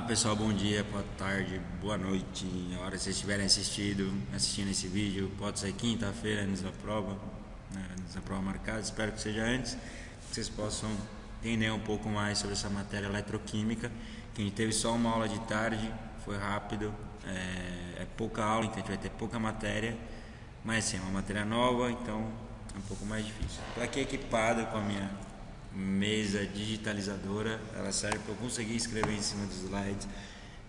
Pessoal, bom dia, boa tarde, boa noite. A hora que vocês estiverem assistindo esse vídeo, pode ser quinta-feira antes da prova, antes da prova marcada. Espero que seja antes, que vocês possam entender um pouco mais sobre essa matéria eletroquímica. Que a gente teve só uma aula de tarde, foi rápido, é pouca aula, então a gente vai ter pouca matéria, mas assim, é uma matéria nova, então é um pouco mais difícil. Estou aqui equipado com a minha mesa digitalizadora, ela serve para eu conseguir escrever em cima dos slides.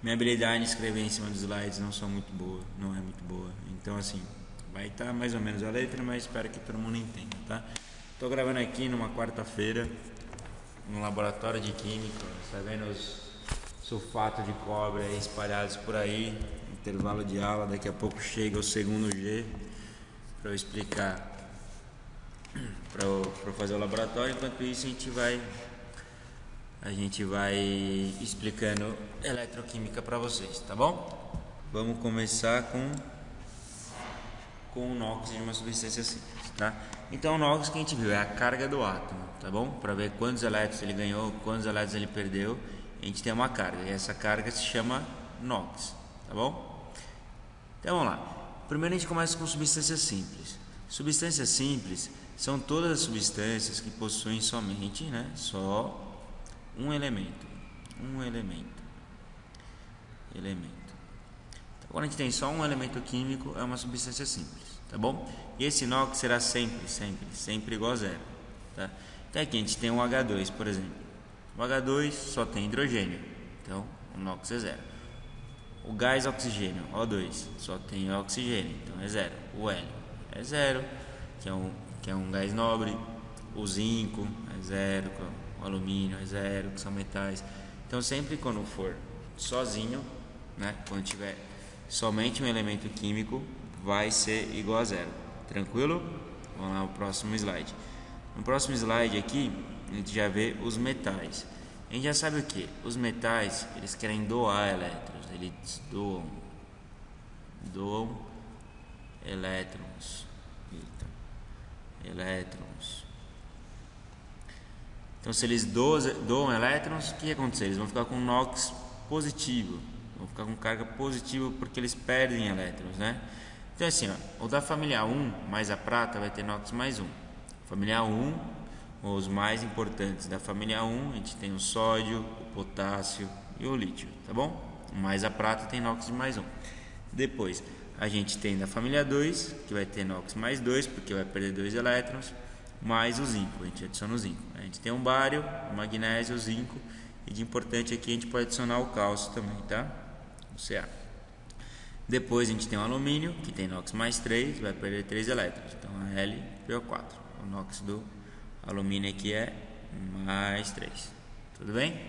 Minha habilidade de escrever em cima dos slides não é muito boa, então assim, vai estar mais ou menos a letra, mas espero que todo mundo entenda, tá? Estou gravando aqui numa quarta-feira, no laboratório de química, tá vendo os sulfatos de cobre aí espalhados por aí, intervalo de aula, daqui a pouco chega o segundo G para eu explicar, para fazer o laboratório. Enquanto isso a gente vai explicando eletroquímica para vocês, tá bom? Vamos começar com o NOx de uma substância simples, tá? Então o NOx que a gente viu é a carga do átomo, tá bom? Para ver quantos elétrons ele ganhou, quantos elétrons ele perdeu, a gente tem uma carga, e essa carga se chama NOx, tá bom? Então vamos lá. Primeiro a gente começa com substâncias simples. Substâncias simples são todas as substâncias que possuem somente, só um elemento. Então, quando a gente tem só um elemento químico, é uma substância simples, tá bom? E esse NOx será sempre igual a zero, tá? Então aqui a gente tem um H2, por exemplo. O H2 só tem hidrogênio, então o NOx é zero. O gás oxigênio, O2, só tem oxigênio, então é zero. O hélio é zero, que é um gás nobre. O zinco é zero, o alumínio é zero, que são metais. Então sempre quando for sozinho, quando tiver somente um elemento químico, vai ser igual a zero. Tranquilo? Vamos lá, o próximo slide. No próximo slide aqui, a gente já vê os metais. A gente já sabe o que? Os metais, eles querem doar elétrons, eles doam elétrons. Então se eles doam elétrons, o que acontece? Eles vão ficar com NOx positivo, vão ficar com carga positiva porque eles perdem elétrons, Então assim, o da família 1 mais a prata vai ter NOx mais 1. Família 1, os mais importantes da família 1, a gente tem o sódio, o potássio e o lítio, tá bom? Mais a prata tem NOx de mais 1. Depois a gente tem da família 2, que vai ter NOx mais 2, porque vai perder 2 elétrons, mais o zinco, a gente adiciona o zinco. A gente tem o bário, o magnésio, o zinco, e de importante aqui a gente pode adicionar o cálcio também, tá? O Ca. Depois a gente tem o alumínio, que tem NOx mais 3, vai perder 3 elétrons, então a LPO4. O NOx do alumínio aqui é mais 3, tudo bem?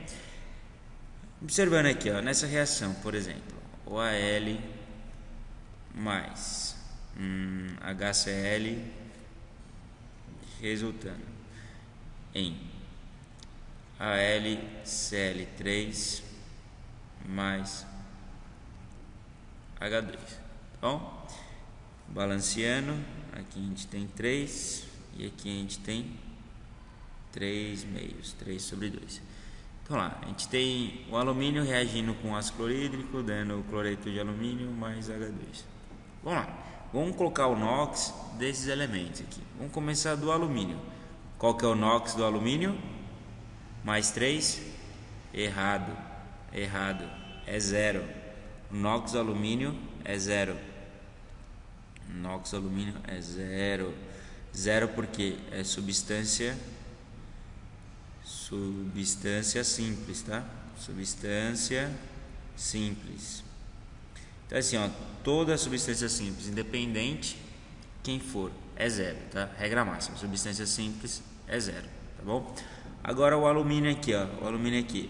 Observando aqui, nessa reação, por exemplo, o Al mais HCl resultando em AlCl3 mais H2, tá bom? Balanceando, aqui a gente tem 3 e aqui a gente tem 3 meios, 3 sobre 2. Então lá, a gente tem o alumínio reagindo com ácido clorídrico, dando o cloreto de alumínio mais H2. Vamos lá, vamos colocar o NOx desses elementos aqui. Vamos começar do alumínio. Qual que é o NOx do alumínio? Mais 3? Errado, é zero. O NOx do alumínio é zero. NOx do alumínio é zero. Zero porque é substância simples, tá? Substância simples. Então assim, toda substância simples, independente quem for, é zero, tá? Regra máxima, substância simples é zero, tá bom? Agora o alumínio aqui,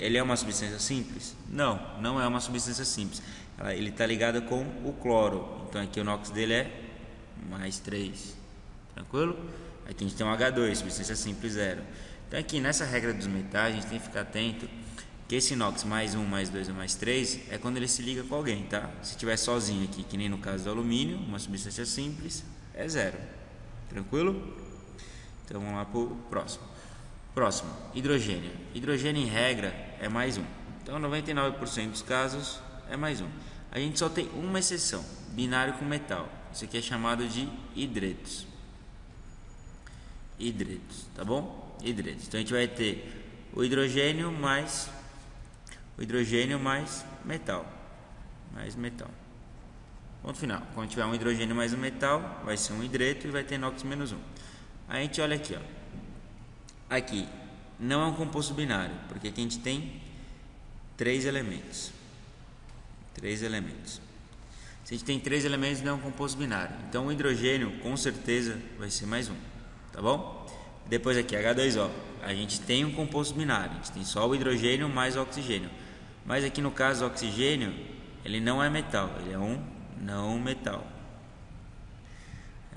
ele é uma substância simples? Não é uma substância simples. Ele está ligado com o cloro, então aqui o NOx dele é mais 3, tranquilo? Aqui a gente tem um H2, substância simples zero. Então aqui nessa regra dos metais, a gente tem que ficar atento que esse NOx mais 1, mais 2 ou mais 3 é quando ele se liga com alguém, tá? Se estiver sozinho aqui, que nem no caso do alumínio, uma substância simples, é zero. Tranquilo? Então vamos lá para o próximo. Próximo, hidrogênio. Hidrogênio em regra é mais 1. Então 99% dos casos é mais 1. A gente só tem uma exceção, binário com metal. Isso aqui é chamado de hidretos. Hidretos, tá bom? Hidretos. Então a gente vai ter o hidrogênio mais metal. Mais metal. Ponto final. Quando tiver um hidrogênio mais um metal, vai ser um hidreto e vai ter NOx menos 1. Aí a gente olha aqui, ó. Aqui não é um composto binário, porque aqui a gente tem 3 elementos. 3 elementos. Se a gente tem 3 elementos, não é um composto binário. Então o hidrogênio com certeza vai ser mais 1, tá bom? Depois aqui H2O, a gente tem um composto binário, a gente tem só o hidrogênio mais o oxigênio. Mas aqui no caso o oxigênio, ele não é metal, ele é um não metal.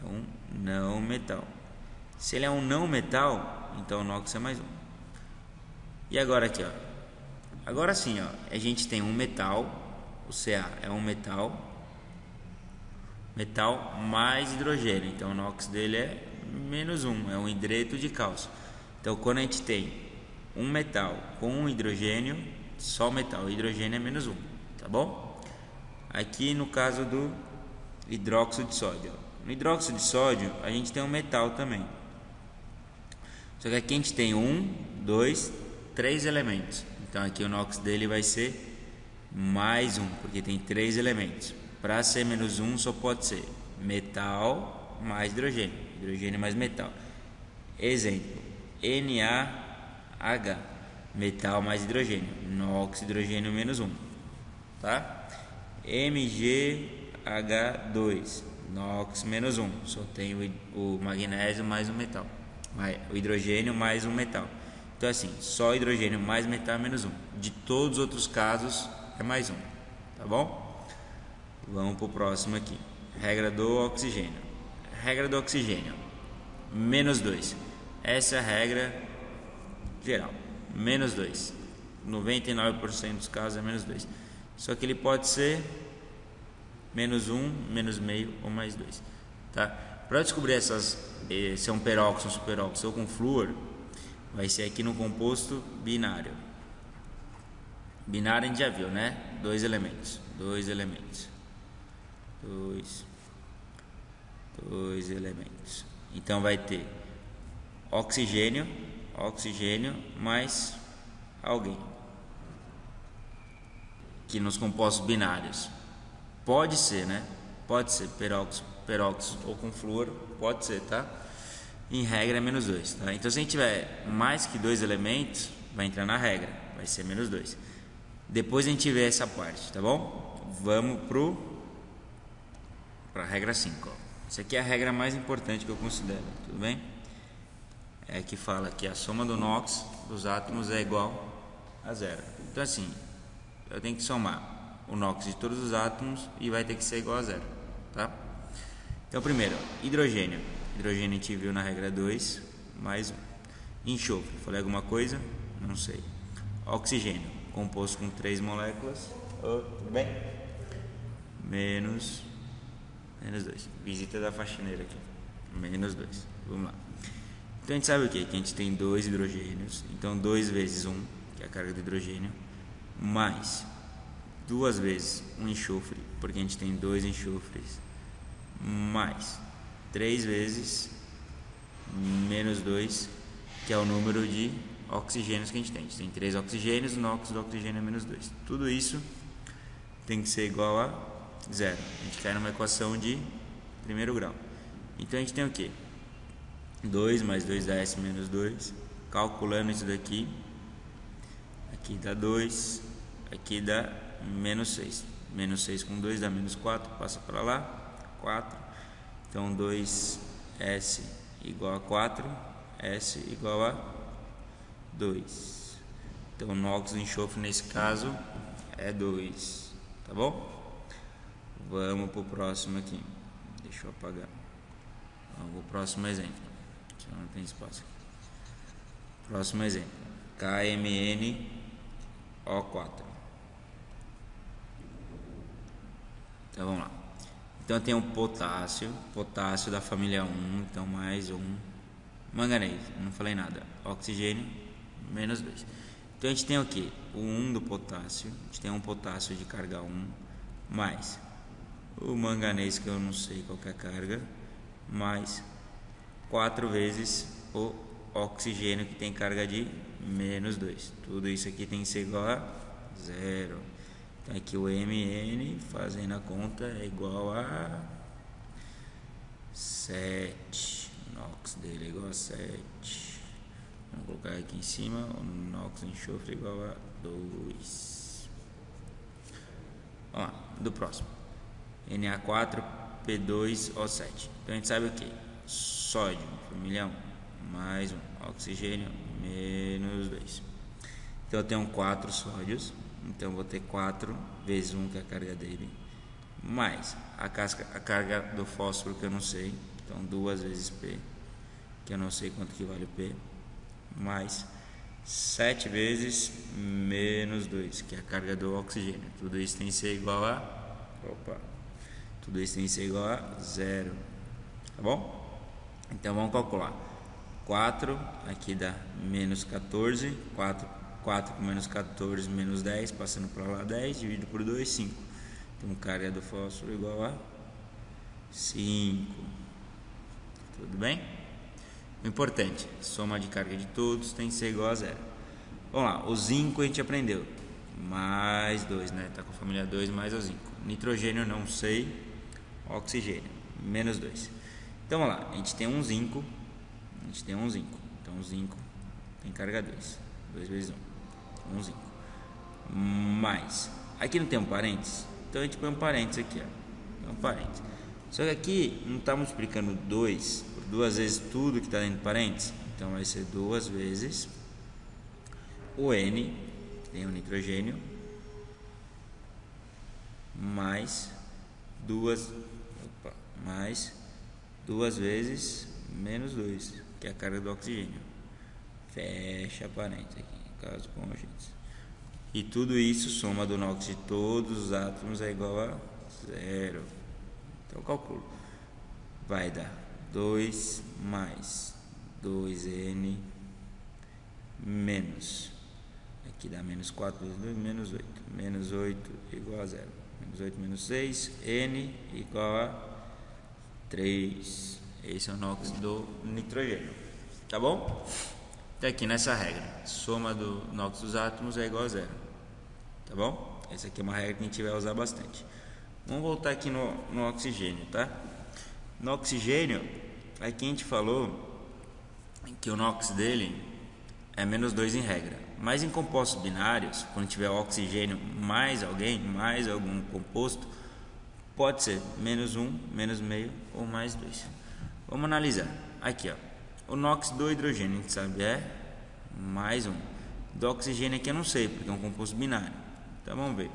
É um não metal. Se ele é um não metal, então o NOx é mais 1. E agora aqui, ó. Agora sim, ó, a gente tem um metal, o Ca é um metal mais hidrogênio, então o NOx dele é menos 1, é um hidreto de cálcio. Então quando a gente tem um metal com um hidrogênio, só metal, o hidrogênio é menos 1, tá bom? Aqui no caso do hidróxido de sódio, ó. No hidróxido de sódio a gente tem um metal também, só que aqui a gente tem 1, 2, 3 elementos. Então aqui o NOx dele vai ser mais 1, porque tem 3 elementos. Para ser menos 1 só pode ser metal mais hidrogênio, hidrogênio mais metal. Exemplo, NaH, metal mais hidrogênio, NOx, hidrogênio menos 1, tá? MgH2, NOx menos 1, só tem o magnésio mais um metal, o hidrogênio mais um metal. Então assim, só hidrogênio mais metal é menos 1. De todos os outros casos é mais 1, tá bom? Vamos para o próximo aqui. Regra do oxigênio. Regra do oxigênio, menos 2. Essa é a regra geral, menos 2. 99% dos casos é menos 2. Só que ele pode ser menos 1, menos meio ou mais 2, tá? Para descobrir se é um peróxido, um superóxido ou com flúor, vai ser aqui no composto binário. Binário a gente já viu, né? 2 elementos. 2 elementos. 2 elementos. Então vai ter oxigênio mais alguém. Que nos compostos binários pode ser, né? Pode ser peróxido ou com flúor, pode ser, tá? Em regra é menos 2, tá? Então se a gente tiver mais que 2 elementos, vai entrar na regra, vai ser menos 2. Depois a gente vê essa parte, tá bom? Vamos para a regra 5, ó. Essa aqui é a regra mais importante que eu considero, tudo bem? É que fala que a soma do NOx dos átomos é igual a 0. Então assim, eu tenho que somar o NOx de todos os átomos e vai ter que ser igual a 0, tá? Então primeiro, hidrogênio. Hidrogênio a gente viu na regra 2, mais 1. Enxofre, falei alguma coisa? Não sei. Oxigênio, composto com 3 moléculas. Tudo bem? Menos 2. Visita da faxineira aqui. Menos 2. Vamos lá. Então a gente sabe o que? Que a gente tem 2 hidrogênios. Então 2 vezes 1, que é a carga do hidrogênio, mais 2 vezes um enxofre, porque a gente tem 2 enxofres, mais 3 vezes menos 2, que é o número de oxigênios que a gente tem. A gente tem 3 oxigênios, o NOx do oxigênio é menos 2. Tudo isso tem que ser igual a 0. A gente cai numa equação de primeiro grau. Então a gente tem o que? 2 mais 2s menos 2. Calculando isso daqui, aqui dá 2, aqui dá menos 6. Menos 6 com 2 dá menos 4, passa para lá, 4. Então 2s igual a 4, S igual a 2. Então o NOx do enxofre nesse caso é 2, tá bom? Vamos para o próximo aqui. Deixa eu apagar. Vamos para o próximo exemplo. Não tem espaço aqui. Próximo exemplo. KMnO4. Então vamos lá. Então tem um potássio da família 1, então mais um manganês, não falei nada. Oxigênio, menos 2. Então a gente tem o que? O 1 do potássio, a gente tem um potássio de carga 1, mais o manganês, que eu não sei qual que é a carga, mais 4 vezes o oxigênio, que tem carga de -2. Tudo isso aqui tem que ser igual a 0. Então aqui o Mn, fazendo a conta, é igual a 7. O NOx dele é igual a 7. Vamos colocar aqui em cima, o NOx enxofre é igual a 2. Vamos lá, do próximo. Na4P2O7. Então a gente sabe o que? Sódio, família 1, mais 1. Oxigênio, -2. Então eu tenho 4 sódios. Então eu vou ter 4 vezes 1, que é a carga dele, mais a carga do fósforo, que eu não sei. Então 2 vezes P, que eu não sei quanto que vale o P, mais 7 vezes -2, que é a carga do oxigênio. Tudo isso tem que ser igual a tudo isso tem que ser igual a 0, tá bom? Então vamos calcular. 4 aqui dá -14, 4 com -14, -10, passando para lá 10, dividido por 2, 5. Então carga do fósforo igual a 5. Tudo bem? O importante, soma de carga de todos tem que ser igual a 0. Vamos lá, o zinco a gente aprendeu, mais 2, né? Tá com a família 2 mais o zinco. Nitrogênio não sei, oxigênio, -2. Então vamos lá, a gente tem um zinco, então o zinco tem carga 2, 2 vezes 1 zinco, mais, aqui não tem um parênteses, então a gente põe um parênteses aqui, ó. Um parênteses. Só que aqui não está multiplicando 2 por 2 vezes tudo que está dentro do parênteses, então vai ser 2 vezes o N, que tem o nitrogênio, mais 2 vezes -2, que é a carga do oxigênio. Fecha parênteses aqui, caso congêneres. E tudo isso, soma do NOx de todos os átomos, é igual a 0. Então eu calculo. Vai dar 2 mais 2N menos. Aqui dá -4 vezes 2, -8. -8 igual a 0. -8 menos 6, N igual a 3. Esse é o NOx do nitrogênio. Tá bom? Então aqui nessa regra, soma do NOx dos átomos é igual a 0. Tá bom? Essa aqui é uma regra que a gente vai usar bastante. Vamos voltar aqui no oxigênio, tá? No oxigênio, aqui a gente falou que o NOx dele é -2 em regra. Mas em compostos binários, quando tiver oxigênio mais alguém, mais algum composto, pode ser -1, -meio ou +2. Vamos analisar. Aqui, ó. O NOx do hidrogênio, a gente sabe, é +1. Do oxigênio aqui eu não sei, porque é um composto binário. Então vamos ver.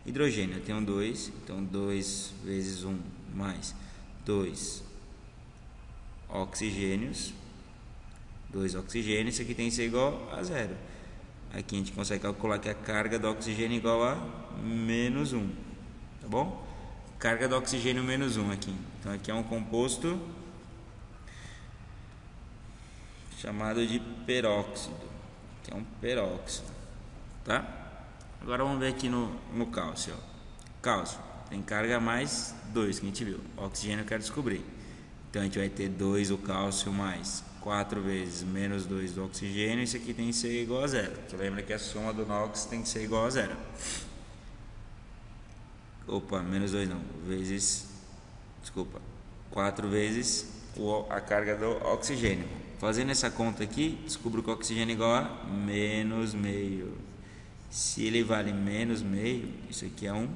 Hidrogênio, eu tenho 2, então 2 vezes 1 mais 2 oxigênios. 2 oxigênios, isso aqui tem que ser igual a 0. Aqui a gente consegue calcular que a carga do oxigênio é igual a -1, tá bom? Carga do oxigênio -1 aqui. Então aqui é um composto chamado de peróxido, que é um peróxido, tá? Agora vamos ver aqui no cálcio, ó. Cálcio tem carga mais 2, que a gente viu. Oxigênio eu quero descobrir. Então a gente vai ter 2 o cálcio mais 4 vezes -2 do oxigênio. Isso aqui tem que ser igual a 0. Você lembra que a soma do NOx tem que ser igual a 0. Opa, -2 não. Vezes, desculpa, 4 vezes a carga do oxigênio. Fazendo essa conta aqui, descubro que o oxigênio é igual a -meio. Se ele vale -meio, isso aqui é um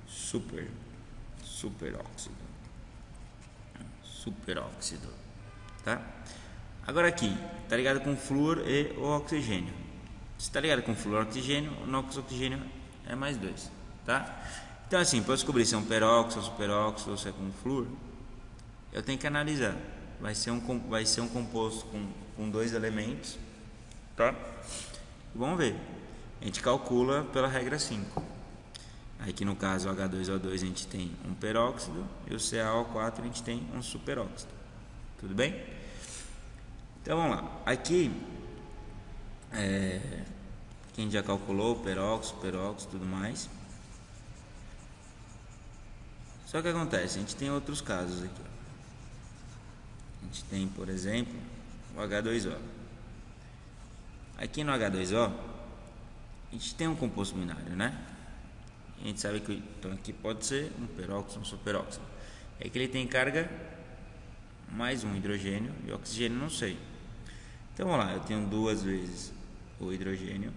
superóxido. Superóxido, tá? Agora aqui, tá ligado com flúor e o oxigênio. Se tá ligado com flúor e oxigênio, o NOx oxigênio é +2, tá? Então assim, para eu descobrir se é um peróxido, superóxido ou se é com flúor, eu tenho que analisar. Vai ser um composto com 2 elementos, tá? Vamos ver. A gente calcula pela regra 5. Aqui no caso o H2O2 a gente tem um peróxido e o CaO4 a gente tem um superóxido. Tudo bem? Então vamos lá. Aqui Aqui a gente já calculou peróxido, tudo mais. Só que acontece, a gente tem outros casos aqui. A gente tem, por exemplo, o H2O. Aqui no H2O, a gente tem um composto binário, né? A gente sabe que então aqui pode ser um peróxido, um superóxido. É que ele tem carga mais um hidrogênio e oxigênio, não sei. Então vamos lá, eu tenho duas vezes o hidrogênio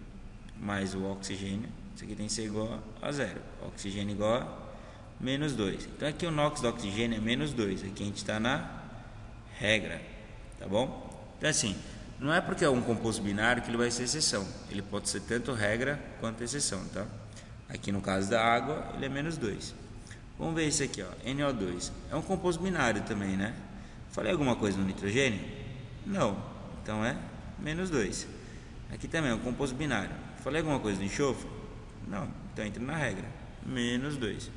mais o oxigênio. Isso aqui tem que ser igual a zero. Oxigênio igual a menos 2. Então aqui o NOx do oxigênio é menos 2. Aqui a gente está na regra, tá bom? Então assim, não é porque é um composto binário que ele vai ser exceção. Ele pode ser tanto regra quanto exceção, tá? Aqui no caso da água, ele é menos 2. Vamos ver esse aqui, ó, NO2. É um composto binário também, né? Falei alguma coisa no nitrogênio? Não. Então é menos 2. Aqui também é um composto binário. Falei alguma coisa no enxofre? Não. Então entra na regra. Menos 2.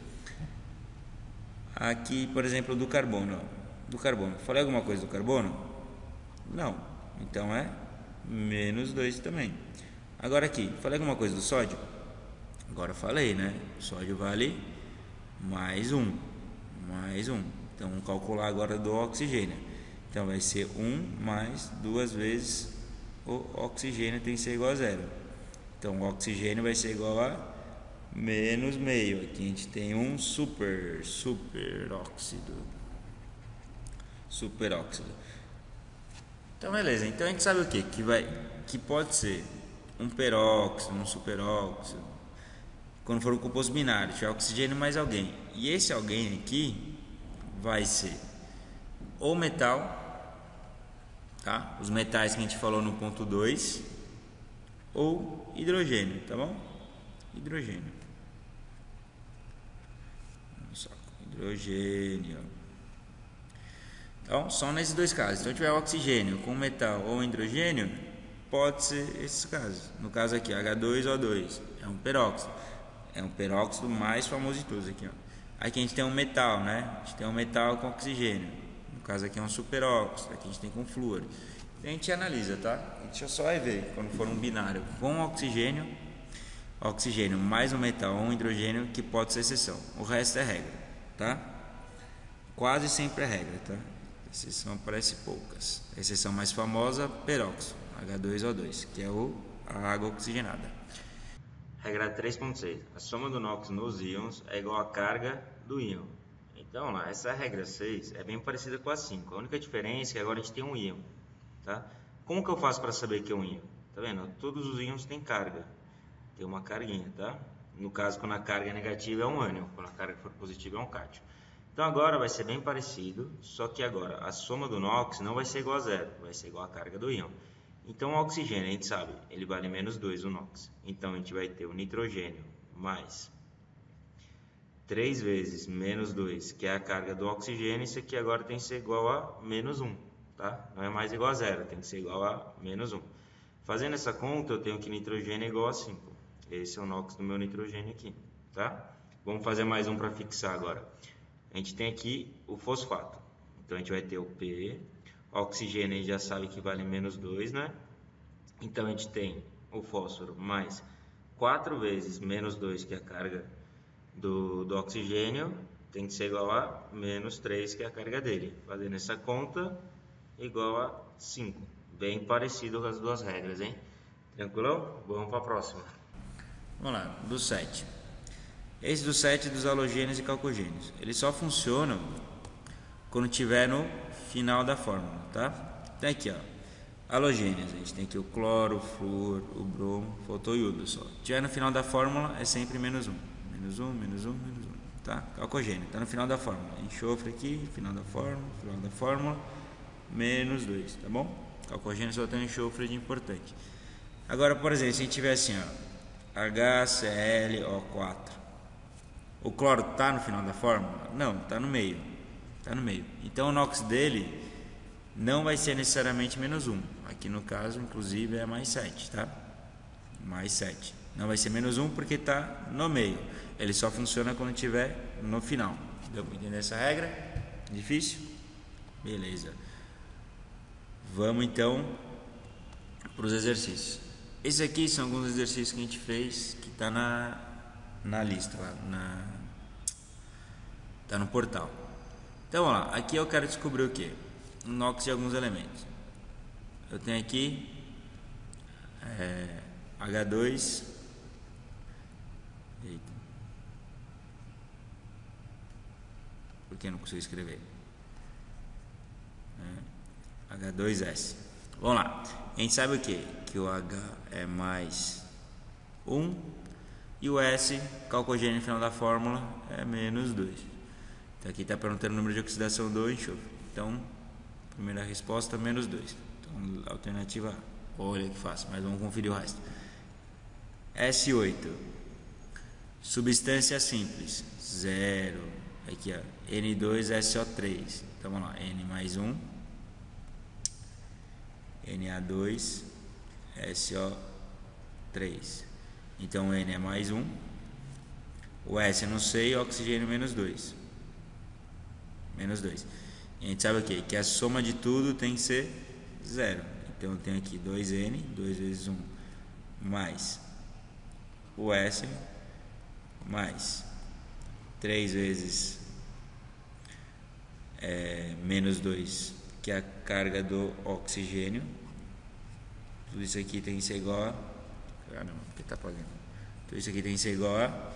Aqui, por exemplo, do carbono. Falei alguma coisa do carbono? Não. Então é menos 2 também. Agora aqui, falei alguma coisa do sódio? Agora falei, né? O sódio vale mais 1. Então vamos calcular agora do oxigênio. Então vai ser 1 mais 2 vezes o oxigênio tem que ser igual a zero. Então o oxigênio vai ser igual a menos meio. Aqui a gente tem um superóxido. Então beleza, então a gente sabe o que? Que pode ser um peróxido, um superóxido. Quando for um composto binário, tiver oxigênio mais alguém. E esse alguém aqui vai ser ou metal, tá? Os metais que a gente falou no ponto 2, ou hidrogênio, tá bom? Hidrogênio. Então, só nesses dois casos. Então, tiver oxigênio com metal ou hidrogênio, pode ser esses casos. No caso aqui, H2O2, é um peróxido. É um peróxido mais famoso de todos aqui, ó. Aqui a gente tem um metal, né? A gente tem um metal com oxigênio. No caso aqui é um superóxido. Aqui a gente tem com flúor. Então, a gente analisa, tá? A gente só vai ver quando for um binário com oxigênio mais um metal ou um hidrogênio, que pode ser exceção. O resto é regra, tá? Quase sempre é regra, tá? Exceção aparece poucas. A exceção mais famosa, peróxido, H2O2, que é a água oxigenada. Regra 3.6. A soma do NOx nos íons é igual à carga do íon. Então, lá, essa regra 6 é bem parecida com a 5. A única diferença é que agora a gente tem um íon, tá? Como que eu faço para saber que é um íon? Tá vendo? Todos os íons têm carga. Tem uma carguinha, tá? No caso, quando a carga é negativa é um ânion, quando a carga for positiva é um cátion. Então agora vai ser bem parecido, só que agora a soma do NOx não vai ser igual a zero, vai ser igual à carga do íon. Então o oxigênio, a gente sabe, ele vale menos 2 o NOx. Então a gente vai ter o nitrogênio mais 3 vezes menos 2, que é a carga do oxigênio. Isso aqui agora tem que ser igual a menos 1, tá? Não é mais igual a zero, tem que ser igual a menos 1. Fazendo essa conta, eu tenho que nitrogênio é igual a 5. Esse é o NOx do meu nitrogênio aqui, tá? Vamos fazer mais um para fixar agora. A gente tem aqui o fosfato. Então a gente vai ter o P. O oxigênio a gente já sabe que vale menos 2, né? Então a gente tem o fósforo mais 4 vezes menos 2, que é a carga do oxigênio. Tem que ser igual a menos 3, que é a carga dele. Fazendo essa conta, igual a 5. Bem parecido com as duas regras, hein? Tranquilão? Vamos para a próxima. Vamos lá, do 7. Esse do 7 dos halogênios e calcogênios. Eles só funcionam quando tiver no final da fórmula, tá? Então aqui, ó, halogênios. A gente tem aqui o cloro, o flúor, o bromo, faltou o iodo só. Se tiver no final da fórmula, é sempre menos 1. Menos 1, menos 1, menos 1. Tá? Calcogênio, tá no final da fórmula. Enxofre aqui, final da fórmula, menos 2, tá bom? Calcogênio só tem enxofre de importante. Agora, por exemplo, se a gente tiver assim, ó, HClO4. O cloro está no final da fórmula? Não, está no meio. Então o NOx dele não vai ser necessariamente menos 1. Aqui no caso, inclusive, é mais 7, tá? Mais 7. Não vai ser menos 1 porque está no meio. Ele só funciona quando estiver no final. Deu para entender essa regra? Difícil? Beleza. Vamos então para os exercícios. Esses aqui são alguns exercícios que a gente fez que tá na lista lá, tá no portal. Então vamos lá, aqui eu quero descobrir o que? O NOx de alguns elementos. Eu tenho aqui H2. Eita. Por que eu não consigo escrever? H2S. Vamos lá. A gente sabe o que? Que o H é mais 1 e o S, calcogênio no final da fórmula, é menos 2. Então aqui está perguntando o número de oxidação do enxofre. Então, primeira resposta, menos 2. Então, alternativa A. Olha que fácil, mas vamos conferir o resto. S8. Substância simples, 0. Aqui, ó, N2SO3. Então vamos lá, N mais 1, Na2, SO3. Então N é mais 1, o S eu não sei, oxigênio menos 2. Menos 2. E a gente sabe o quê? Que a soma de tudo tem que ser 0. Então eu tenho aqui 2N, 2 vezes 1, mais o S, mais 3 vezes menos 2, que é a carga do oxigênio. Tudo isso aqui tem que ser igual a... Caramba, porque tá apagando. Tudo isso aqui tem que ser igual a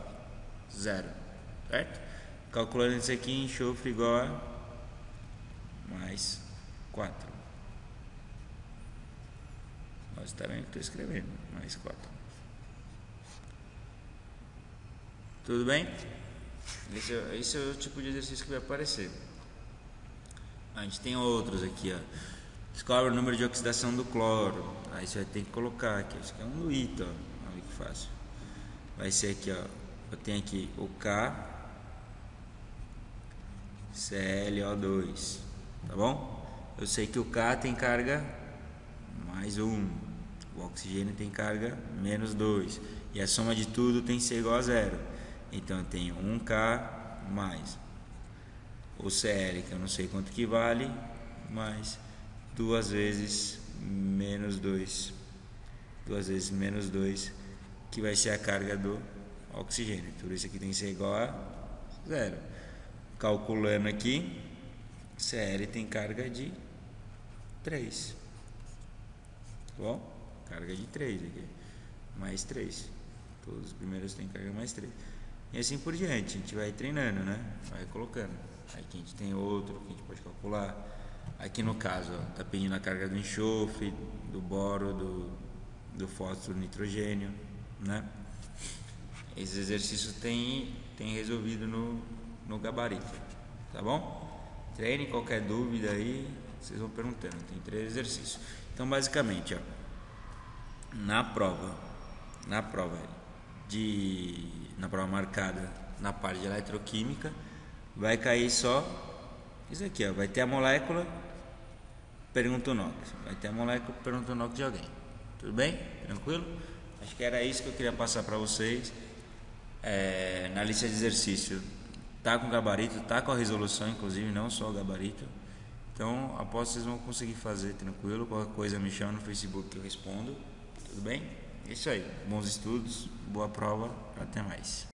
0, certo? Calculando isso aqui, enxofre igual a mais 4. Nossa, tá vendo que estou escrevendo? Mais 4. Tudo bem? Esse é o tipo de exercício que vai aparecer. A gente tem outros aqui, ó. Descobre o número de oxidação do cloro. Aí você vai ter que colocar aqui. Isso aqui é um Luíto, ó. Olha que fácil. Vai ser aqui, ó. Eu tenho aqui o K, ClO2. Tá bom? Eu sei que o K tem carga mais 1. O oxigênio tem carga menos 2. E a soma de tudo tem que ser igual a 0. Então eu tenho 1K mais o Cl, que eu não sei quanto que vale, mais 2 vezes menos 2. 2 vezes menos 2, que vai ser a carga do oxigênio. Tudo isso aqui tem que ser igual a 0. Calculando aqui, Cl tem carga de 3. Tá bom? Carga de 3 aqui. Mais 3. Todos os primeiros têm carga mais 3. E assim por diante, a gente vai treinando, né? Vai colocando. Aqui a gente tem outro que a gente pode calcular. Aqui no caso, ó, tá pedindo a carga do enxofre, do boro, do fósforo, do nitrogênio, né? Esse exercício tem resolvido no gabarito, tá bom? Treine, qualquer dúvida aí, vocês vão perguntando. Tem 3 exercícios. Então, basicamente, ó, na prova marcada na parte de eletroquímica, vai cair só isso aqui, ó. Vai ter a molécula, pergunta o NOx. Vai ter a molécula, pergunta o NOx de alguém. Tudo bem? Tranquilo? Acho que era isso que eu queria passar para vocês. Na lista de exercício tá com gabarito, tá com a resolução, inclusive, não só o gabarito. Então, após vocês vão conseguir fazer tranquilo. Qualquer coisa me chama no Facebook que eu respondo. Tudo bem? É isso aí. Bons estudos, boa prova. Até mais.